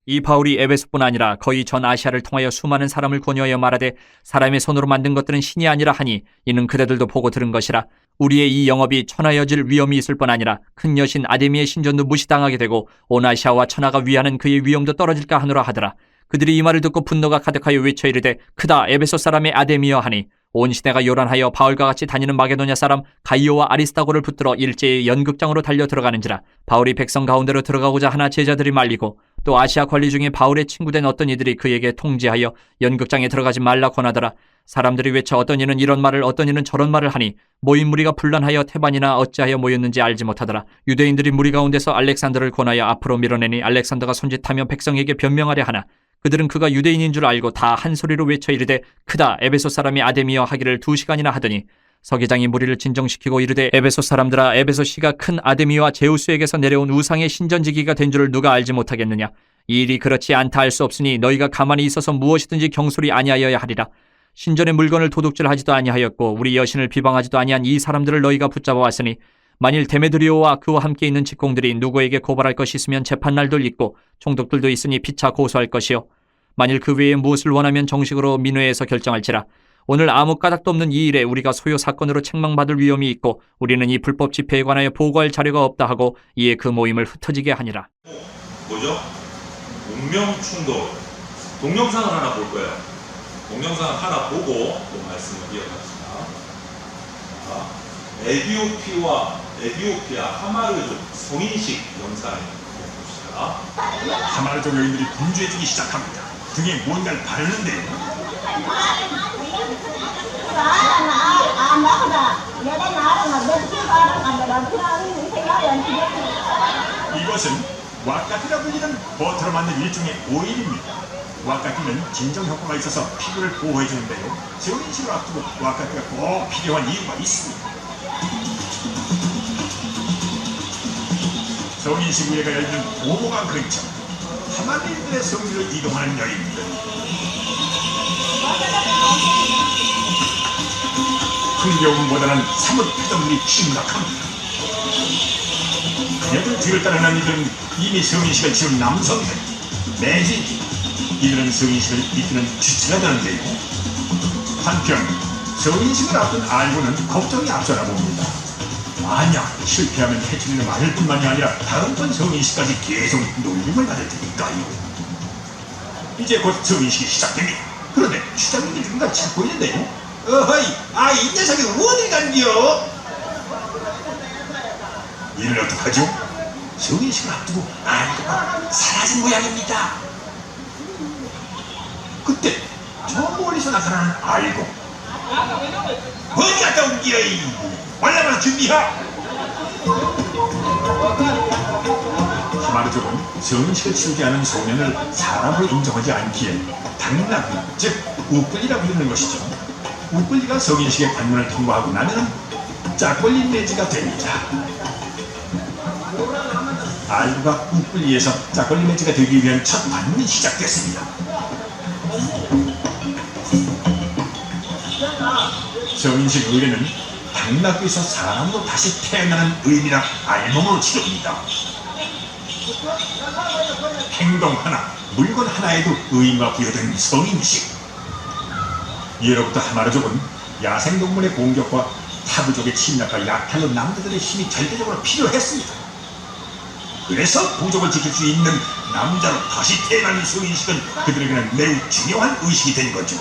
이 바울이 에베소뿐 아니라 거의 전 아시아를 통하여 수많은 사람을 권유하여 말하되 사람의 손으로 만든 것들은 신이 아니라 하니 이는 그대들도 보고 들은 것이라. 우리의 이 영업이 천하여질 위험이 있을 뿐 아니라 큰 여신 아데미의 신전도 무시당하게 되고 온 아시아와 천하가 위하는 그의 위엄도 떨어질까 하노라 하더라. 그들이 이 말을 듣고 분노가 가득하여 외쳐 이르되 크다 에베소 사람의 아데미여 하니 온 시내가 요란하여 바울과 같이 다니는 마게도냐 사람 가이오와 아리스다고를 붙들어 일제히 연극장으로 달려 들어가는지라. 바울이 백성 가운데로 들어가고자 하나 제자들이 말리고 또 아시아 관리 중에 바울의 친구된 어떤 이들이 그에게 통지하여 연극장에 들어가지 말라 권하더라. 사람들이 외쳐 어떤 이는 이런 말을 어떤 이는 저런 말을 하니 모인 무리가 분란하여 태반이나 어찌하여 모였는지 알지 못하더라. 유대인들이 무리 가운데서 알렉산더를 권하여 앞으로 밀어내니 알렉산더가 손짓하며 백성에게 변명하려 하나 그들은 그가 유대인인 줄 알고 다 한 소리로 외쳐 이르되 크다 에베소 사람이 아데미여 하기를 2시간이나 하더니 서기장이 무리를 진정시키고 이르되 에베소 사람들아 에베소 시가 큰 아데미와 제우스에게서 내려온 우상의 신전지기가 된 줄을 누가 알지 못하겠느냐. 이 일이 그렇지 않다 할 수 없으니 너희가 가만히 있어서 무엇이든지 경솔히 아니하여야 하리라. 신전의 물건을 도둑질하지도 아니하였고 우리 여신을 비방하지도 아니한 이 사람들을 너희가 붙잡아 왔으니 만일 데메드리오와 그와 함께 있는 직공들이 누구에게 고발할 것이 있으면 재판날도 있고 총독들도 있으니 피차 고소할 것이요 만일 그 외에 무엇을 원하면 정식으로 민회에서 결정할지라. 오늘 아무 까닭도 없는 이 일에 우리가 소요 사건으로 책망받을 위험이 있고 우리는 이 불법 집회에 관하여 보고할 자료가 없다 하고 이에 그 모임을 흩어지게 하니라. 뭐죠? 운명 충돌. 동영상을 하나 볼 거예요. 동영상을 하나 보고 또 말씀을 이어갑시다. 에디오피아 하마르족 성인식 영상을 봅시다. 하마르족 여인들이 분주해지기 시작합니다. 등에 뭔가를 바르는데요. 이것은 와카티라 불리는 버터로 만든 일종의 오일입니다. 와카티는 진정 효과가 있어서 피부를 보호해주는데요. 성인식을 앞두고 와카티가 꼭 필요한 이유가 있습니다. 성인식 위에가 열리는 오모강 근처 하마르족들의 성지로 이동하는 여인들. 흥겨움보다는 사뭇 표정이 심각합니다. 그녀들 뒤를 따르는 이들은 이미 성인식을 치른 남성들 매진. 이들은 성인식을 이끄는 주체가 되는데요. 한편 성인식을 앞둔 알고는 걱정이 앞서나 봅니다. 만약 실패하면 해치리는 많을 뿐만이 아니라 다음번 성인식까지 계속 놀림을 받을 테니까요. 이제 곧 성인식이 시작됩니다. 그런데 시장님이 누군가 찾고 있는데요. 어허이, 이 녀석이 어디 간겨? 이를 어떡하죠? 성인식을 앞두고 알고가 사라진 모양입니다. 그때 저 멀리서 나타나는 알고. 어디 갔다 온겨? 올라가라 준비하! 하마르족은 성인식을 치르게 하는 소년을 사람으로 인정하지 않기에 당나귀, 즉 우끌리라 부르는 것이죠. 우끌리가 성인식의 관문을 통과하고 나면 짝걸린 매지가 됩니다. 알구가 우끌리에서 짝걸린 매지가 되기 위한 첫 관문이 시작됐습니다. 성인식 의례는 당나귀에서 사람으로 다시 태어나는 의미나 알몸으로 치릅니다. 행동 하나, 물건 하나에도 의미가 부여된 성인식. 예로부터 하마르족은 야생동물의 공격과 타부족의 침략과 약탈로 남자들의 힘이 절대적으로 필요했습니다. 그래서 부족을 지킬 수 있는 남자로 다시 태어나는 성인식은 그들에게는 매우 중요한 의식이 된 거죠.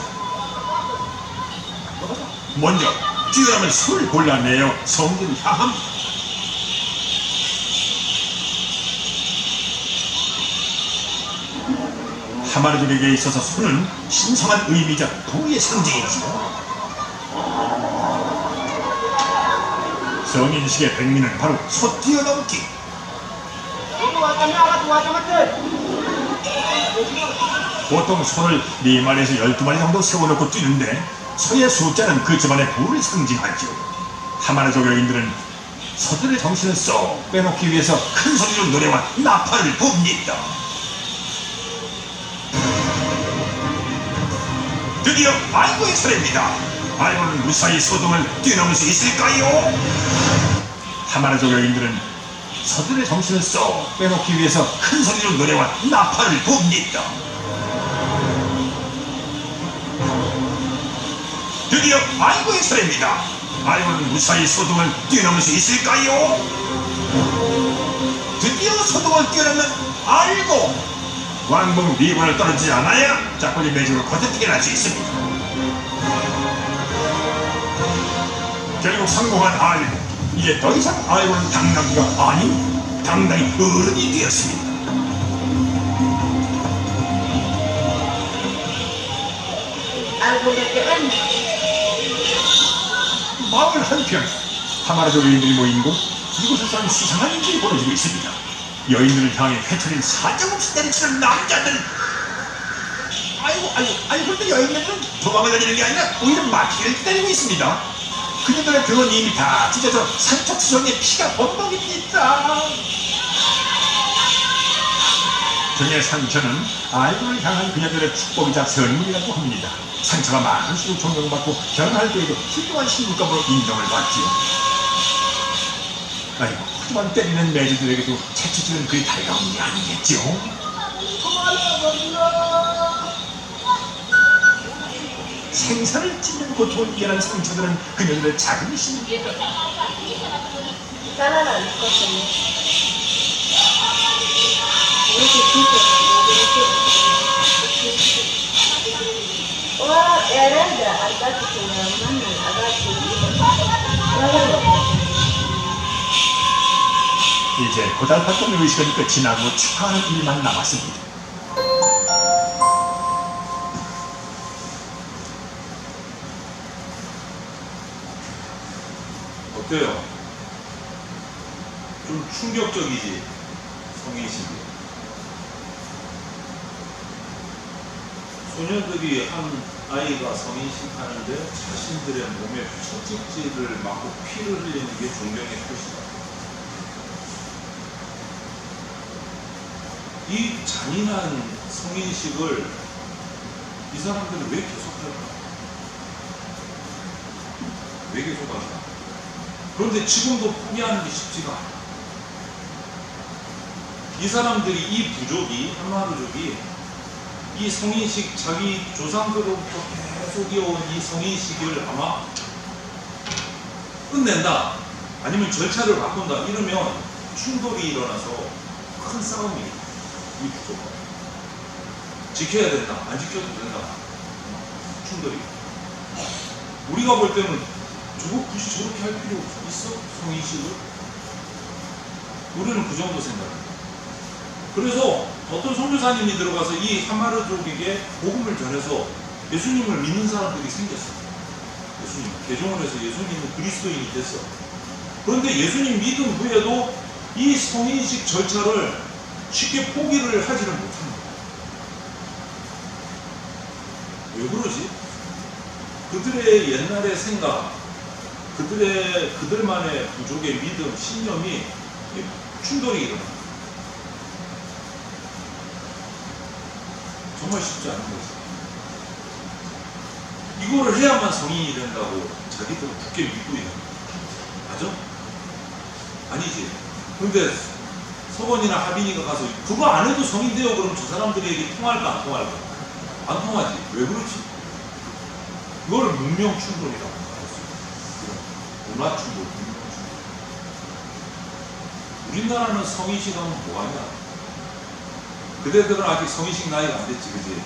먼저 뛰어나면 손을 골라내어 성전을 향합니다. 하마르족에게 있어서 손은 신성한 의미이자 부의 상징이지요. 성인식의 백미는 바로 소 뛰어넘기. 보통 소를 4마리에서 12마리 정도 세워놓고 뛰는데 소의 숫자는 그 집안의 부를 상징하죠. 하마르족 여인들은 소들의 정신을 쏙 빼놓기 위해서 큰 소리로 노래와 나팔을 붑니다. 드디어 알고의 차례입니다. 알고는 무사히 소동을 뛰어넘을 수 있을까요? 하마르족 여인들은 서둘의 정신을 쏙 빼놓기 위해서 큰 소리로 노래와 나팔을 붑니다. 드디어 아이고의 차례입니다. 아이고는 무사히 소동을 뛰어넘을 수 있을까요? 드디어 소동을 뛰어넘는 아이고! 왕궁 미관을 떨어지지 않아야 짝꿍이 매주를 거듭뛰게 할 수 있습니다. 결국 성공한 아이고. 이제 더 이상 아이고는 당나귀가 아닌 당당히 어른이 되었습니다. 마을 한편 하마라족 여인들이 모인 곳 이곳에서는 수상한 일이 벌어지고 있습니다. 여인들을 향해 회초리를 사정없이 때리치는 남자들. 아이고 근데 여인들은 도망을 다니는 게 아니라 오히려 마귀를 때리고 있습니다. 그녀들의 등은 이미 다 찢어져 상처투성에 피가 범벅입니다. 등의 상처는 아이고를 향한 그녀들의 축복이자 선물이라고 합니다. 상처가 많을수록 존경받고 결혼할 때에도 훌륭한 신부감으로 인정을 받지요. 아이고, 하지만 때리는 매주들에게도 채찍질은 그리 달가운 일이 아니겠죠? 생사를 찢는 고통을 이해하는 상처들은 그녀들의 작은 신입니다. 이제 고달팠던 의식은 끝이 나고 축하하는 일만 남았습니다. 어때요? 좀 충격적이지? 성인식이. 소녀들이 한 아이가 성인식 하는데 자신들의 몸에 채찍질을 맞고 피를 흘리는 게 존경의 표시다. 이 잔인한 성인식을 이 사람들은 왜 계속할까? 왜 계속할까? 그런데 지금도 포기하는 게 쉽지가 않아. 이 사람들이, 이 부족이, 한마루족이 이 성인식, 자기 조상들로부터 계속 이어온 이 성인식을 아마 끝낸다, 아니면 절차를 바꾼다 이러면 충돌이 일어나서 큰 싸움이 이 부족과 지켜야 된다, 안 지켜도 된다, 충돌이. 우리가 볼 때는 저거 굳이 저렇게 할 필요 있어? 성인식을? 우리는 그 정도 생각합니다. 그래서 어떤 선교사님이 들어가서 이 하마르족에게 복음을 전해서 예수님을 믿는 사람들이 생겼어요. 예수님, 개종을 해서 예수님은 그리스도인이 됐어. 그런데 예수님 믿은 후에도 이 성인식 절차를 쉽게 포기를 하지를 못합니다. 왜 그러지? 그들의 옛날의 생각, 그들만의 부족의 믿음, 신념이 충돌이 일어납니다. 정말 쉽지 않은 거죠. 이거를 해야만 성인이 된다고 자기들은 굳게 믿고 있는 거예요. 맞아? 아니지. 근데 서건이나 하빈이가 가서 그거 안 해도 성인 돼요. 그럼 저 사람들에게 통할까 안 통할까? 안 통하지. 왜 그렇지? 이거를 문명 충돌이라고 말했어요. 문화 충돌, 문명 충돌. 우리나라는 성인식 하면 뭐하냐? 그대들은 아직 성인식 나이가 안 됐지, 그지?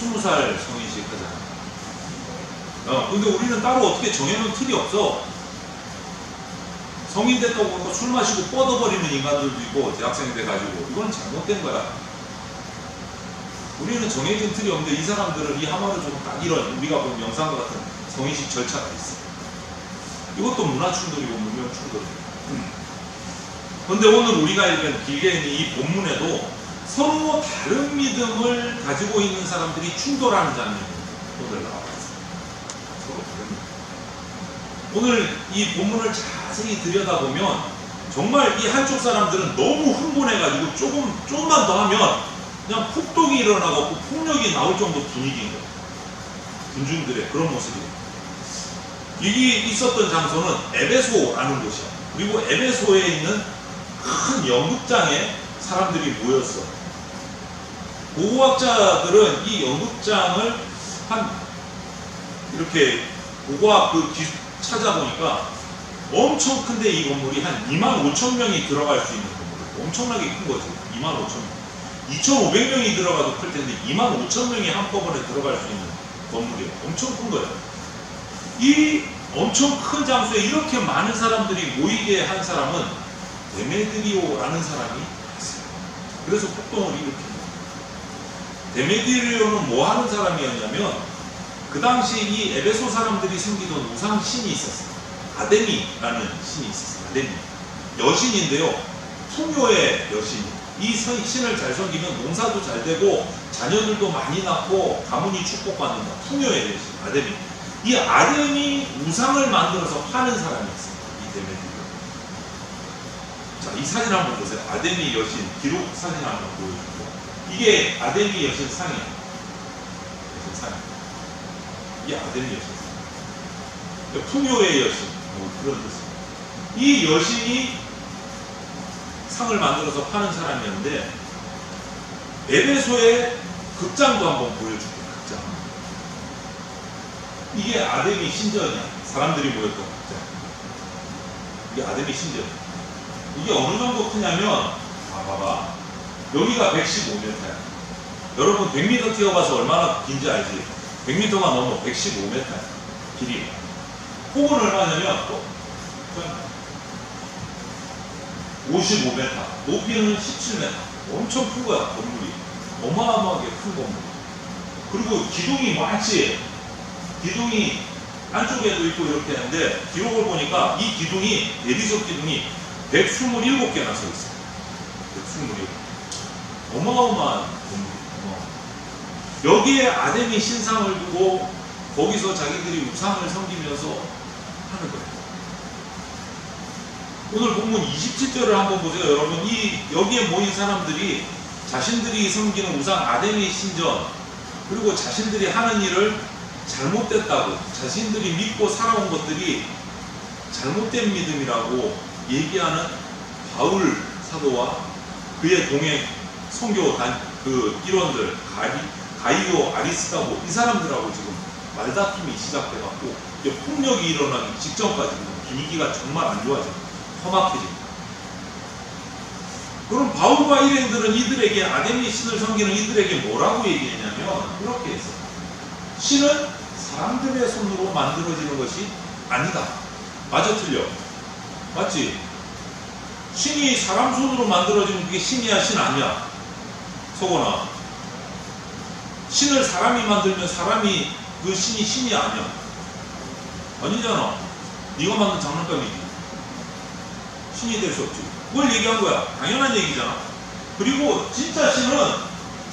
20살 성인식 하잖아. 근데 우리는 따로 어떻게 정해놓은 틀이 없어. 성인 됐다고 하고 술 마시고 뻗어버리는 인간들도 있고, 대학생이 돼가지고. 이건 잘못된 거야. 우리는 정해진 틀이 없는데 이 사람들은 이 하마르족은 딱 이런, 우리가 본 영상과 같은 성인식 절차가 있어. 이것도 문화 충돌이고 문명 충돌이고. 그런데 오늘 우리가 읽은 길게 있는 이 본문에도 서로 다른 믿음을 가지고 있는 사람들이 충돌하는 장면이 오늘 나와 있습니다. 서로 다른 믿음. 오늘 이 본문을 자세히 들여다보면 정말 이 한쪽 사람들은 너무 흥분해가지고 조금만 더 하면 그냥 폭동이 일어나고 폭력이 나올 정도 분위기인 거예요. 군중들의 그런 모습이에요. 이게 있었던 장소는 에베소라는 곳이야. 그리고 에베소에 있는 연극장에 사람들이 모였어. 고고학자들은 이 연극장을 한 이렇게 고고학 그 찾아보니까 엄청 큰데 이 건물이 한 25,000명이 들어갈 수 있는 건물. 엄청나게 큰 거지. 25,000명. 2,500명이 들어가도 클 텐데 25,000명이 한꺼번에 들어갈 수 있는 건물이에요. 엄청 큰 거예요. 이 엄청 큰 장소에 이렇게 많은 사람들이 모이게 한 사람은 데메드리오라는 사람이 있어요. 그래서 폭동을 일으킵니다. 데메드리오는 뭐 하는 사람이었냐면 그 당시 이 에베소 사람들이 섬기던 우상 신이 있었어요. 아데미라는 신이 있었어요. 아데미. 여신인데요. 풍요의 여신. 이 신을 잘 섬기면 농사도 잘 되고 자녀들도 많이 낳고 가문이 축복받는다. 풍요의 여신. 아데미. 이 아데미 우상을 만들어서 파는 사람이었어요. 이 데메드리오. 자, 이 사진 한번 보세요. 아데미 여신 기록 사진 한번 보여주고. 이게 아데미 여신 상이에요. 여신 상. 이게 아데미 여신 상. 풍요의 여신. 뭐 그런 뜻이에요. 이 여신이 상을 만들어서 파는 사람이었는데 에베소의 극장도 한번 보여줄게요. 극장. 이게 아데미 신전이야. 사람들이 모였던 극장. 이게 아데미 신전. 이게 어느 정도 크냐면 봐봐. 여기가 115m야. 여러분 100m 뛰어봐서 얼마나 긴지 알지? 100m가 넘어 115m야. 길이. 폭은 얼마냐면 55m. 높이는 17m. 엄청 큰 거야, 건물이. 어마어마하게 큰 건물. 그리고 기둥이 많지. 기둥이 안쪽에도 있고 이렇게 했는데 기록을 보니까 이 기둥이 대리석 기둥이 127개나 서 있어요. 127. 어마어마한 건물. 여기에 아데미 신상을 두고 거기서 자기들이 우상을 섬기면서 하는 거예요. 오늘 본문 27절을 한번 보세요. 여러분, 여기에 모인 사람들이 자신들이 섬기는 우상 아데미 신전, 그리고 자신들이 하는 일을 잘못됐다고, 자신들이 믿고 살아온 것들이 잘못된 믿음이라고 얘기하는 바울 사도와 그의 동행 선교 일원들, 가이오, 아리스다고 이 사람들하고 지금 말다툼이 시작돼갖고 폭력이 일어나기 직전까지 분위기가 정말 안 좋아져요. 험악해집니다. 그럼 바울과 일행들은 이들에게 아데미 신을 섬기는 이들에게 뭐라고 얘기했냐면 이렇게 했어요. 신은 사람들의 손으로 만들어지는 것이 아니다. 맞아 틀려? 맞지? 신이 사람 손으로 만들어지면 그게 신이야 신 아니야? 속어나 신을 사람이 만들면 사람이 그 신이 신이 아니야. 아니잖아. 네가 만든 장난감이지. 신이 될 수 없지. 그걸 얘기한 거야. 당연한 얘기잖아. 그리고 진짜 신은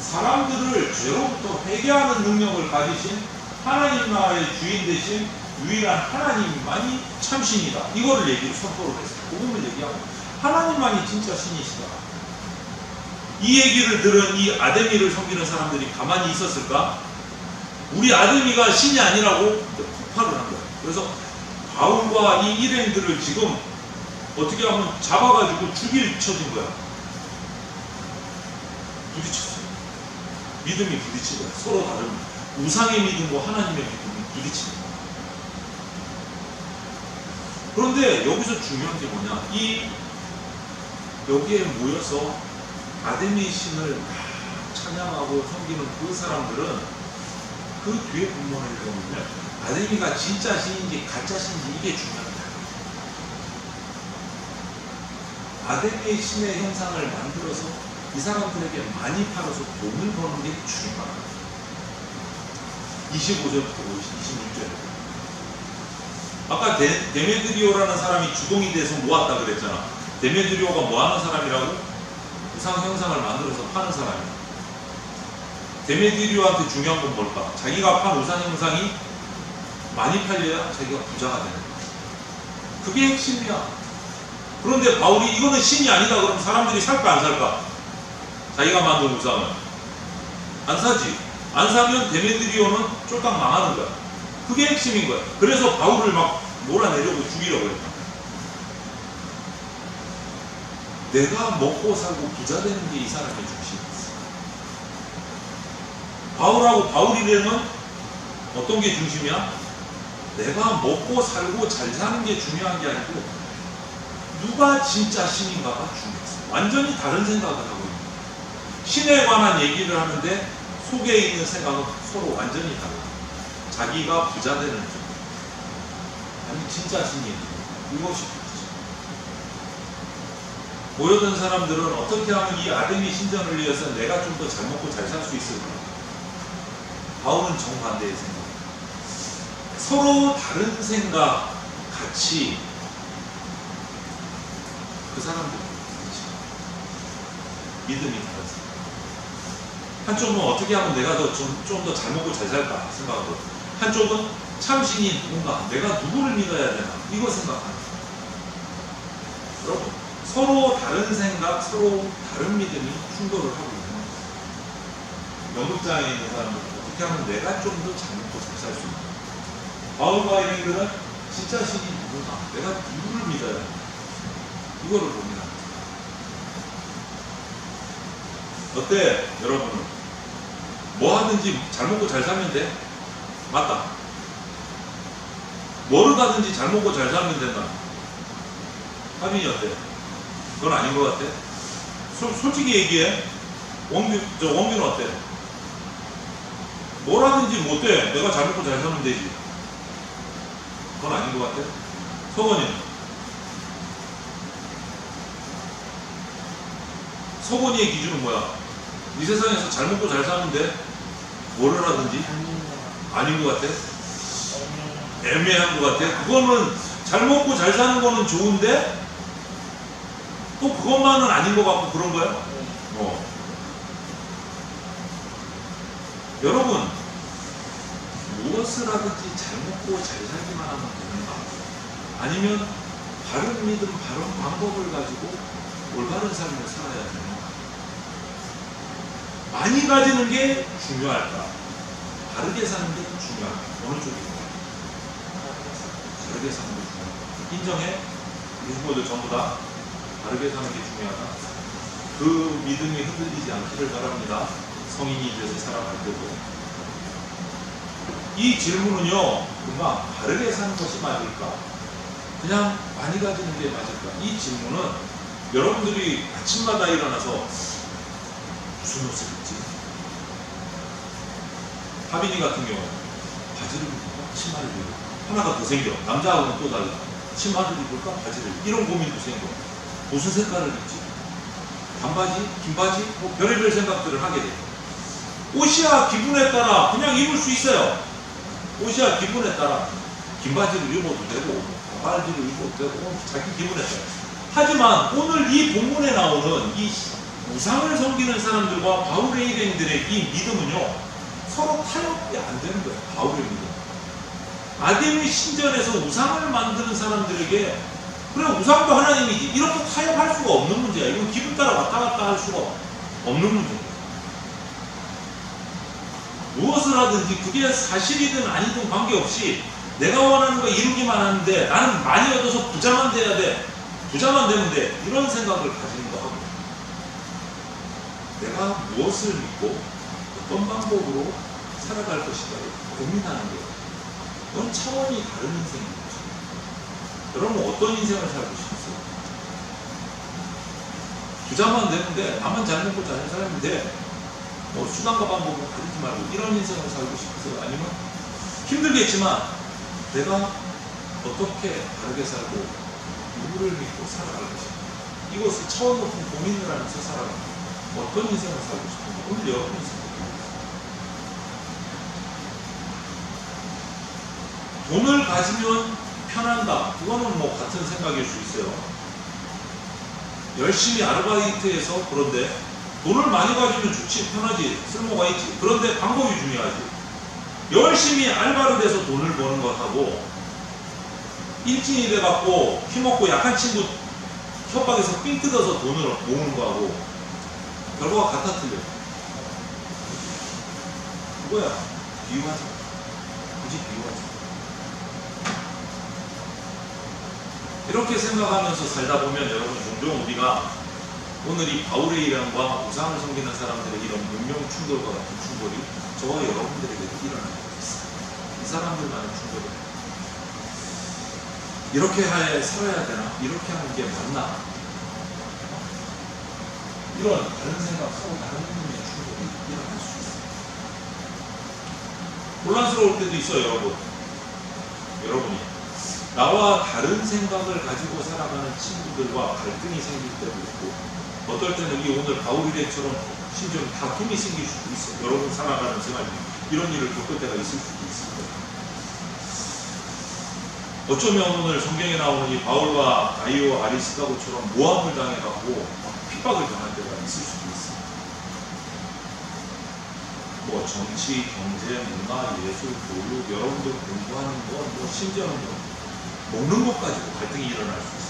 사람들을 죄로부터 회개하는 능력을 가지신 하나님 나라의 주인 되신 유일한 하나님만이 참신이다. 이거를 선포를 했어요. 그분을 얘기하고 하나님만이 진짜 신이시다. 이 얘기를 들은 이 아데미를 섬기는 사람들이 가만히 있었을까? 우리 아데미가 신이 아니라고 폭발을 한 거야. 그래서 바울과 이 일행들을 지금 어떻게 하면 잡아가지고 죽일 처진 거야. 부딪혔어요. 믿음이 부딪힌 거야. 서로 다른 우상의 믿음과 하나님의 믿음이 부딪힌 거야. 그런데 여기서 중요한 게 뭐냐? 여기에 모여서 아데미 신을 찬양하고 섬기는 그 사람들은 그 뒤에 본문을 읽어보면 아데미가 진짜 신인지 가짜 신인지 이게 중요합니다. 아데미 신의 형상을 만들어서 이 사람들에게 많이 팔아서 돈을 버는 게 중요합니다. 25절부터 26절. 아까 데메드리오라는 사람이 주동이 돼서 모았다 그랬잖아. 데메드리오가 뭐 하는 사람이라고? 우상 형상을 만들어서 파는 사람이야. 데메드리오한테 중요한 건 뭘까? 자기가 판 우상 형상이 많이 팔려야 자기가 부자가 되는 거야. 그게 핵심이야. 그런데 바울이 이거는 신이 아니다 그러면 사람들이 살까 안 살까? 자기가 만든 우상을 안 사지. 안 사면 데메드리오는 쫄딱 망하는 거야. 그게 핵심인 거야. 그래서 바울을 막 몰아내려고 죽이려고 했다. 내가 먹고 살고 부자 되는 게 이 사람의 중심이었어. 바울하고 바울이라는 어떤 게 중심이야? 내가 먹고 살고 잘 사는 게 중요한 게 아니고 누가 진짜 신인가가 중요했어. 완전히 다른 생각을 하고 있는 거야. 신에 관한 얘기를 하는데 속에 있는 생각은 서로 완전히 달라. 자기가 부자 되는 쪽. 아니 진짜 신인. 이것이 부자죠. 모여든 사람들은 어떻게 하면 이 아데미 신전을 위해서 내가 좀 더 잘 먹고 잘 살 수 있을까? 바울은 정반대의 생각. 서로 다른 생각, 같이 그 사람들 믿음이 다르죠. 한쪽은 어떻게 하면 내가 좀 더 잘 먹고 잘 살까 생각하고, 한쪽은 참 신인 누군가 내가 누구를 믿어야 되나 이거 생각하는 거예요. 여러분 서로 다른 생각, 서로 다른 믿음이 충돌을 하고 있는 거예요. 연극장에 있는 사람들은 어떻게 하면 내가 좀 더 잘 먹고 잘 살 수 있나. 바울과 이들은 진짜 신이 누구나 내가 누구를 믿어야 돼. 이거를 고민합니다. 어때 여러분은? 뭐 하든지 잘 먹고 잘 살면 돼? 맞다. 뭐를 하든지 잘 먹고 잘 살면 된다. 하빈이 어때? 그건 아닌 것 같아? 솔직히 얘기해. 원규는 어때? 뭘 하든지 못 돼. 내가 잘 먹고 잘 살면 되지. 그건 아닌 것 같아? 서건이는? 서건이의 기준은 뭐야? 이 세상에서 잘 먹고 잘 사는데 뭐를 하든지? 아닌 것 같아? 애매한 것 같아? 그거는 잘 먹고 잘 사는 거는 좋은데 또 그것만은 아닌 것 같고 그런 거야? 여러분 무엇을 하든지 잘 먹고 잘 살기만 하면 되는가? 아니면 바른 믿음, 바른 방법을 가지고 올바른 삶을 살아야 되는가? 많이 가지는 게 중요할까? 바르게 사는 게 중요할까? 어느 쪽인가? 바르게 사는 게 중요할까? 인정해? 우리 후보들 전부 다 바르게 사는 게 중요하다. 그 믿음이 흔들리지 않기를 바랍니다. 성인이 돼서 살아갈 때도. 이 질문은요, 그냥 바르게 사는 것이 맞을까? 그냥 많이 가지는 게 맞을까? 이 질문은 여러분들이 아침마다 일어나서 무슨 옷을 입지? 하빈이 같은 경우 바지를 입을까? 치마를 입을까? 하나가 더 생겨. 남자하고는 또 달라. 치마를 입을까? 바지를 입을까? 이런 고민도 생겨. 무슨 색깔을 입지? 반바지? 긴바지? 뭐 별의별 생각들을 하게 돼요. 옷이야 기분에 따라 그냥 입을 수 있어요. 옷이야 기분에 따라 긴바지를 입어도 되고 반바지를 입어도 되고 자기 기분에 따라. 하지만 오늘 이 본문에 나오는 이 우상을 섬기는 사람들과 바울의 일행들의 이 믿음은요 서로 타협이 안 되는 거예요. 바울의 믿음. 아데미 신전에서 우상을 만드는 사람들에게 그래 우상도 하나님이지 이렇게 타협할 수가 없는 문제야. 이건 기분 따라 왔다 갔다 할 수가 없는 문제야. 무엇을 하든지 그게 사실이든 아니든 관계없이 내가 원하는 거 이루기만 하는데 나는 많이 얻어서 부자만 돼야 돼. 부자만 되면 돼. 이런 생각을 가지는 거 하고 내가 무엇을 믿고 어떤 방법으로 살아갈 것인가를 고민하는 게 그건 차원이 다른 인생인 거죠. 여러분 어떤 인생을 살고 싶으세요? 부자만 되면 돼. 나만 잘 먹고 잘 살면 돼. 뭐 수단과 방법을 가리지 말고 이런 인생을 살고 싶으세요? 아니면 힘들겠지만 내가 어떻게 바르게 살고 누구를 믿고 살아갈 것인가? 이것을 차원 높은 고민을 하면서 살아가는 어떤 인생을 살고 싶은지 오늘 여러분이 선택합니다. 돈을 가지면 편한다. 그거는 뭐 같은 생각일 수 있어요. 열심히 아르바이트해서 그런데 돈을 많이 가지면 좋지, 편하지, 쓸모가 있지. 그런데 방법이 중요하지. 열심히 알바를 해서 돈을 버는 것하고 일진이 돼갖고 힘없고 약한 친구 협박에서 삥 뜯어서 돈을 모으는 거하고 결과가 같아 틀려. 그거야. 비유하자. 굳이 비유하자. 이렇게 생각하면서 살다 보면 여러분 종종 우리가 오늘 이 바울의 일환과 우상을 섬기는 사람들의 이런 문명 충돌과 같은 충돌이 저와 여러분들에게도 일어나고 있어요. 이 사람들만의 충돌이 이렇게 살아야 되나? 이렇게 하는 게 맞나? 이런 다른 생각, 서로 다른 의미의 충돌이 일어날 수 있어요. 혼란스러울 때도 있어요, 여러분이. 나와 다른 생각을 가지고 살아가는 친구들과 갈등이 생길 때도 있고, 어떨 때는 이 오늘 바울이처럼 심지어 다툼이 생길 수도 있어요. 여러분 살아가는 생활 중에 이런 일을 겪을 때가 있을 수도 있을 거예요. 어쩌면 오늘 성경에 나오는 이 바울과 가이오 아리스다고처럼 모함을 당해갖고 핍박을 당할 때가 있을 수도 있어요. 뭐 정치, 경제, 문화, 예술, 교육, 여러분들 공부하는 거, 뭐 심지어는 먹는 것 가지고 갈등이 일어날 수 있습니다.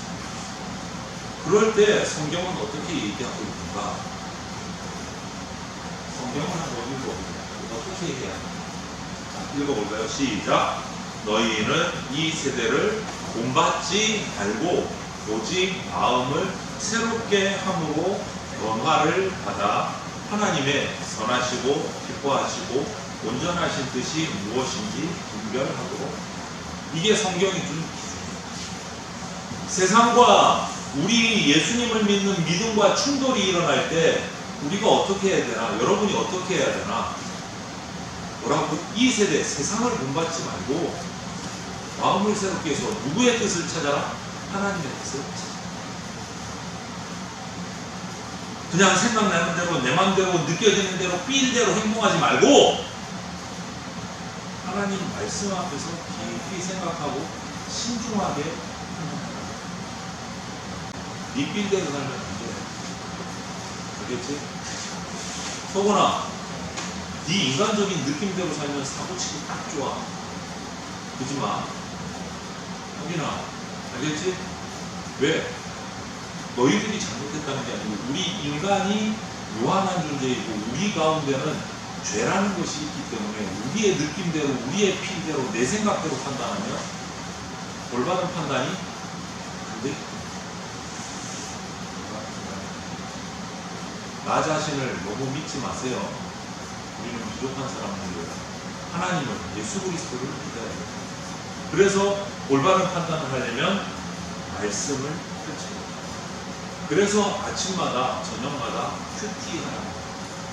그럴 때 성경은 어떻게 얘기하고 있는가? 성경을 한번 읽어보세요. 어떻게 해야 합니까? 읽어볼까요? 시작! 너희는 이 세대를 본받지 말고 오직 마음을 새롭게 함으로 변화를 받아 하나님의 선하시고 기뻐하시고 온전하신 뜻이 무엇인지 분별하도록. 이게 성경이 준 기준입니다. 세상과 우리 예수님을 믿는 믿음과 충돌이 일어날 때 우리가 어떻게 해야 되나? 여러분이 어떻게 해야 되나? 뭐라고? 이 세대 세상을 본받지 말고 마음을 새롭게 해서 누구의 뜻을 찾아라? 하나님의 뜻을 찾아라. 그냥 생각나는 대로 내 맘대로 느껴지는 대로 삘대로 행동하지 말고 하나님 말씀 앞에서 깊이 생각하고 신중하게 행동하라. 네 삘대로 살면 안 돼. 알겠지? 서건아, 네 인간적인 느낌대로 살면 사고치기 딱 좋아. 그러지마. 확인아, 알겠지? 왜? 너희들이 잘못했다는 게 아니고 우리 인간이 유한한 존재이고 우리 가운데는 죄라는 것이 있기 때문에 우리의 느낌대로 우리의 필대로 내 생각대로 판단하면 올바른 판단이 안 돼. 나 자신을 너무 믿지 마세요. 우리는 부족한 사람들이에요. 하나님을, 예수 그리스도를 믿어야 돼요. 그래서 올바른 판단을 하려면 말씀을 펼쳐야 돼요. 그래서 아침마다 저녁마다 큐티하라.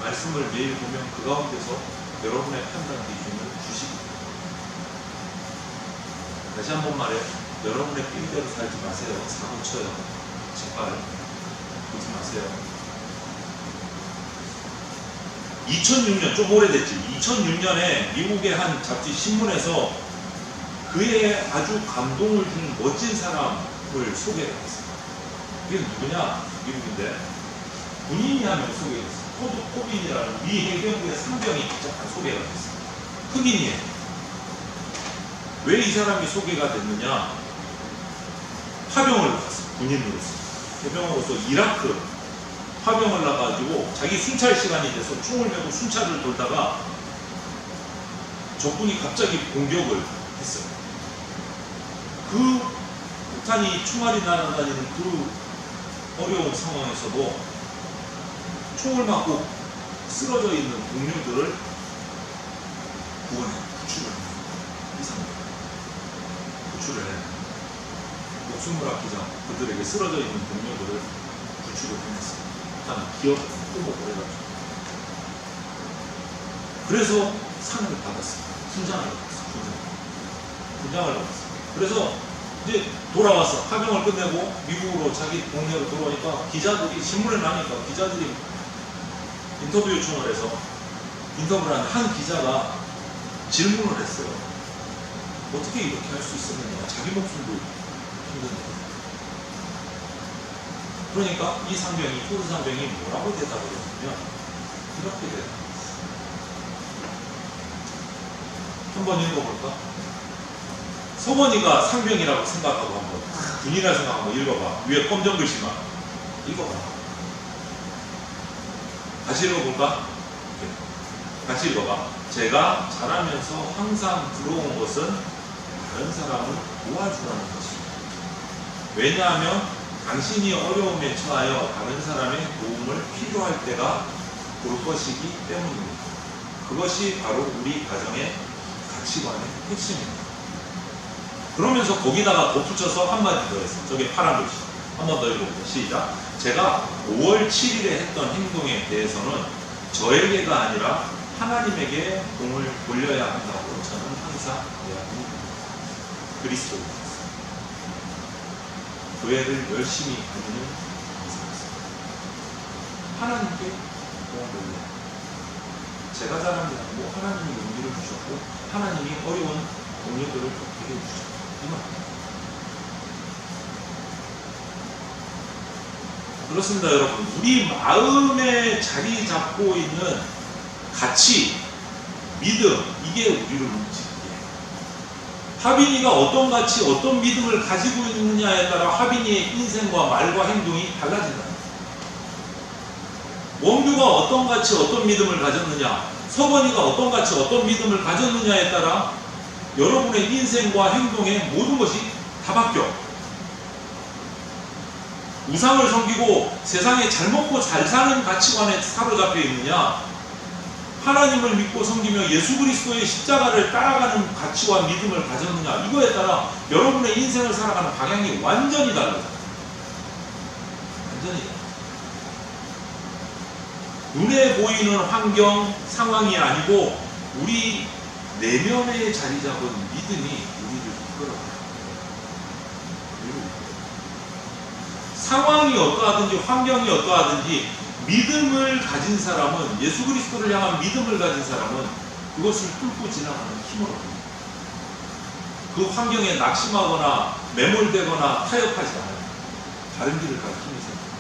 말씀을 매일 보면 그 가운데서 여러분의 판단 기준을 주시기 바랍니다. 다시 한번 말해, 여러분의 삘대로 살지 마세요. 사고 쳐요. 제발 그러지 마세요. 2006년, 좀 오래됐지. 2006년에 미국의 한 잡지 신문에서 그의 아주 감동을 준 멋진 사람을 소개했어요. 이게 누구냐? 미국인데 군인이 한 명 소개했어요. 토드 코빈이라는 미 해병부의 상병이 잠깐 소개가 됐어요. 흑인이에요. 왜 이 사람이 소개가 됐느냐? 파병을 갔어요. 군인으로서. 해병으로서 이라크 파병을 나가지고 자기 순찰 시간이 돼서 총을 메고 순찰을 돌다가 적군이 갑자기 공격을 했어요. 그 폭탄이 총알이 날아다니는 그 어려운 상황에서도 총을 맞고 쓰러져 있는 동료들을 구원해, 구출을 해. 이상합니다. 구출을 해. 목숨을 아끼자 그들에게 쓰러져 있는 동료들을 구출을 해냈어요. 일단 기억 뿜어버려가지고. 그래서 상을 받았어요. 훈장을 받았어요. 훈장을 받았어요. 그래서 이제 돌아왔어. 파병을 끝내고 미국으로 자기 동네로 돌아오니까 기자들이, 신문에 나니까 기자들이 인터뷰 요청을 해서 인터뷰를 하는 한 기자가 질문을 했어요. 어떻게 이렇게 할 수 있었느냐. 자기 목숨도 힘든데. 그러니까 이 상병이, 토드 상병이 뭐라고 대답을 했냐면 이렇게 대답했어요. 한번 읽어볼까? 서건이가 상병이라고 생각하고 한번, 군이라 생각하고 읽어봐. 위에 검정 글씨만 읽어봐. 다시 읽어볼까? 같이 읽어봐. 제가 자라면서 항상 부러운 것은 다른 사람을 도와주라는 것입니다. 왜냐하면 당신이 어려움에 처하여 다른 사람의 도움을 필요할 때가 올 것이기 때문입니다. 그것이 바로 우리 가정의 가치관의 핵심입니다. 그러면서 거기다가 덧붙여서 한마디 더 했어요. 저게 파란 글씨. 한 번 더 읽어보세요. 시작. 제가 5월 7일에 했던 행동에 대해서는 저에게가 아니라 하나님에게 공을 돌려야 한다고 저는 항상 이야기합니다. 그리스도입니다. 교회를 열심히 다니는 인사였습니다. 하나님께 공을 돌려야 합니다. 제가 잘한 게 아니고 하나님이 용기를 주셨고 하나님이 어려운 동료들을 돕게 해주셨고 이 말입니다. 그렇습니다, 여러분. 우리 마음에 자리 잡고 있는 가치, 믿음, 이게 우리를 움직이게. 하빈이가 어떤 가치, 어떤 믿음을 가지고 있느냐에 따라 하빈이의 인생과 말과 행동이 달라진다. 원규가 어떤 가치, 어떤 믿음을 가졌느냐, 서건이가 어떤 가치, 어떤 믿음을 가졌느냐에 따라 여러분의 인생과 행동의 모든 것이 다 바뀌어. 우상을 섬기고 세상에 잘 먹고 잘 사는 가치관에 사로잡혀 있느냐, 하나님을 믿고 섬기며 예수 그리스도의 십자가를 따라가는 가치와 믿음을 가졌느냐, 이거에 따라 여러분의 인생을 살아가는 방향이 완전히 달라져요. 완전히 달라요. 눈에 보이는 환경, 상황이 아니고 우리 내면에 자리 잡은 믿음이 우리를 이끌어가요. 상황이 어떠하든지 환경이 어떠하든지 믿음을 가진 사람은, 예수 그리스도를 향한 믿음을 가진 사람은 그것을 뚫고 지나가는 힘을 얻습니다. 그 환경에 낙심하거나 매몰되거나 타협하지 않아요. 다른 길을 갈 힘이 생깁니다.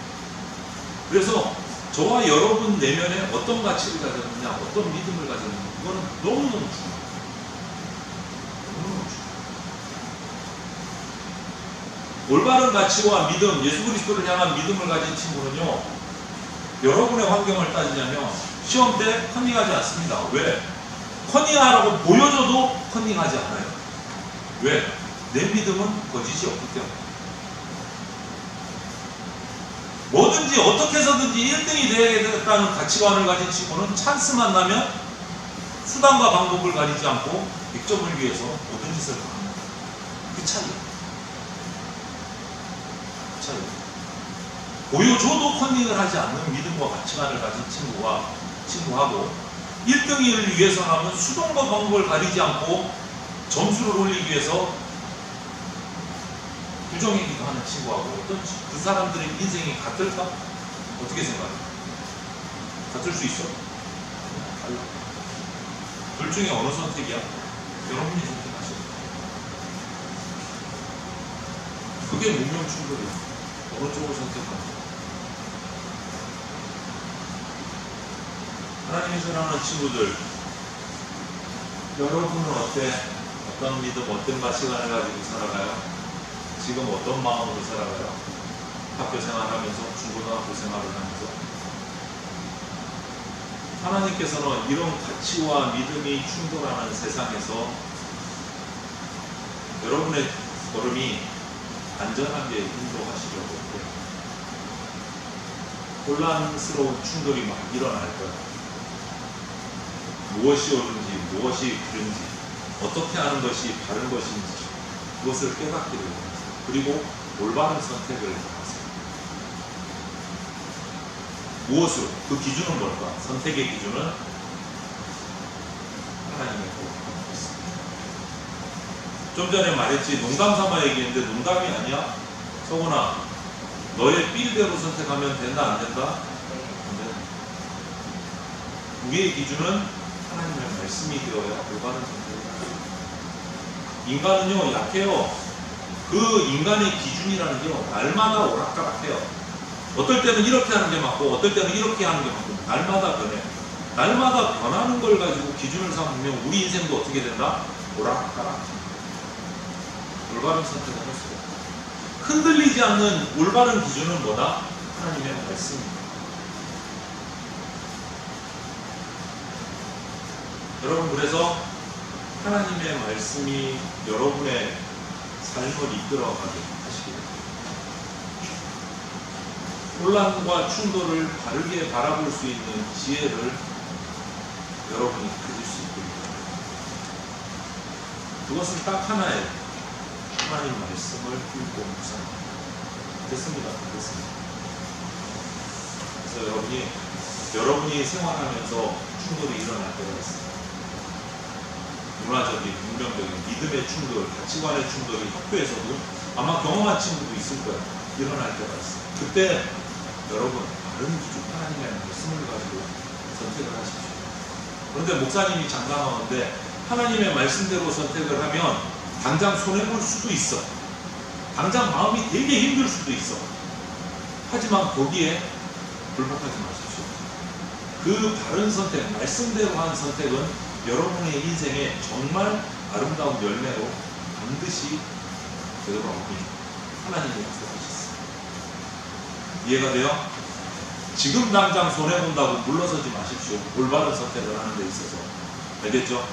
그래서 저와 여러분 내면에 어떤 가치를 가졌느냐, 어떤 믿음을 가졌느냐, 그거는 너무너무 중요해요. 너무너무 중요해요. 올바른 가치와 믿음, 예수 그리스도를 향한 믿음을 가진 친구는요, 여러분의 환경을 따지자면 시험 때 컨닝하지 않습니다. 왜? 컨닝하라고 보여줘도 컨닝하지 않아요. 왜? 내 믿음은 거짓이 없기 때문에. 뭐든지 어떻게 해서든지 1등이 되야겠다는 가치관을 가진 친구는 찬스만 나면 수단과 방법을 가리지 않고 100점을 위해서 모든 짓을 다 합니다. 그 차이예요. 보여줘도 컨닝을 하지 않는 믿음과 가치관을 가진 친구하고 1등을 위해서라면 수동과 방법을 가리지 않고 점수를 올리기 위해서 부정행위도 하는 친구하고 어떤지, 그 사람들의 인생이 같을까? 어떻게 생각해요? 같을 수 있어? 달라. 둘 중에 어느 선택이야? 여러분이 선택하셔야 돼요. 그게 문명충돌이에요. 어느 쪽을 선택하냐. 하나님이 사랑하는 친구들, 여러분은 어때? 어떤 믿음, 어떤 가치관을 가지고 살아가요? 지금 어떤 마음으로 살아가요? 학교 생활하면서, 중고등학교 생활을 하면서. 하나님께서는 이런 가치와 믿음이 충돌하는 세상에서 여러분의 걸음이 안전하게 인도하시려고 해요. 혼란스러운 충돌이 막 일어날 거예요. 무엇이 옳은지, 무엇이 그른지, 어떻게 하는 것이 바른 것인지, 그것을 깨닫기를 원하세요. 그리고 올바른 선택을 하세요. 무엇으로? 그 기준은 뭘까? 선택의 기준은 하나님의 거룩함이 있습니다. 좀 전에 말했지, 농담 삼아 얘기했는데 농담이 아니야. 서훈아, 너의 삘대로 선택하면 된다, 안 된다? 안 된다. 우리의 기준은 하나님의 말씀이 되어야 올바른 선택을 합니다. 인간은요, 약해요. 그 인간의 기준이라는 게요, 날마다 오락가락해요. 어떨 때는 이렇게 하는 게 맞고, 어떨 때는 이렇게 하는 게 맞고, 날마다 변해요. 날마다 변하는 걸 가지고 기준을 삼으면 우리 인생도 어떻게 된다? 오락가락. 올바른 선택을 할 수가 없어요. 흔들리지 않는 올바른 기준은 뭐다? 하나님의 말씀입니다. 여러분, 그래서 하나님의 말씀이 여러분의 삶을 이끌어가게 하시기 바랍니다. 혼란과 충돌을 바르게 바라볼 수 있는 지혜를 여러분이 가질 수 있습니다. 그것은 딱 하나의 하나님 말씀을 읽고 묵상합니다. 됐습니다. 됐습니다. 그래서 여러분이 생활하면서 충돌이 일어날 때가 있습니다. 문화적인, 문명적인, 믿음의 충돌, 가치관의 충돌이 학교에서도 아마 경험한 친구도 있을 거예요. 일어날 때가 있어요. 그때 여러분 바른 기준, 하나님의 말씀을 가지고 선택을 하십시오. 그런데 목사님이 장담하는데 하나님의 말씀대로 선택을 하면 당장 손해볼 수도 있어. 당장 마음이 되게 힘들 수도 있어. 하지만 거기에 불복하지 마십시오. 그 바른 선택, 말씀대로 한 선택은 여러분의 인생에 정말 아름다운 열매로 반드시 되돌아옵니다. 하나님이 약속하셨습니다. 이해가 돼요? 지금 당장 손해본다고 물러서지 마십시오. 올바른 선택을 하는 데 있어서. 알겠죠?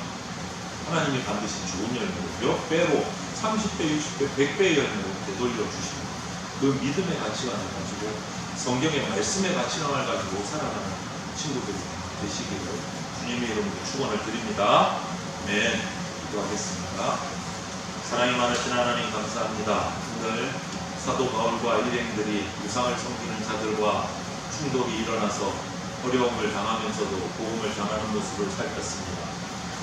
하나님이 반드시 좋은 열매로 몇 배로 30배, 60배, 100배의 열매로 되돌려 주십니다. 그 믿음의 가치관을 가지고 성경의 말씀의 가치관을 가지고 살아가는 친구들이 되시기를 주님의 이름으로 축원을 드립니다. 아멘. 기도하겠습니다. 사랑이 많으신 하나님 감사합니다. 오늘 사도 바울과 일행들이 우상을 섬기는 자들과 충돌이 일어나서 어려움을 당하면서도 복음을 전하는 모습을 살폈습니다.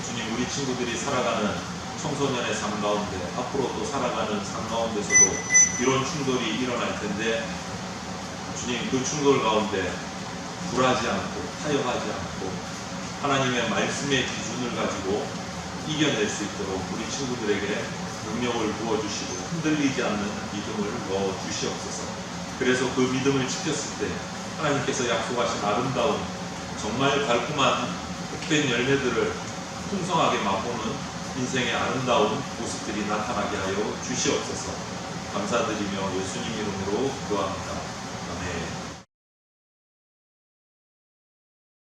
주님, 우리 친구들이 살아가는 청소년의 삶 가운데 앞으로 또 살아가는 삶 가운데서도 이런 충돌이 일어날 텐데 주님, 그 충돌 가운데 굴하지 않고 타협하지 않고 하나님의 말씀의 기준을 가지고 이겨낼 수 있도록 우리 친구들에게 능력을 부어주시고 흔들리지 않는 믿음을 넣어주시옵소서. 그래서 그 믿음을 지켰을 때 하나님께서 약속하신 아름다운 정말 달콤한 헛된 열매들을 풍성하게 맛보는 인생의 아름다운 모습들이 나타나게 하여 주시옵소서. 감사드리며 예수님 이름으로 기도합니다. 아멘.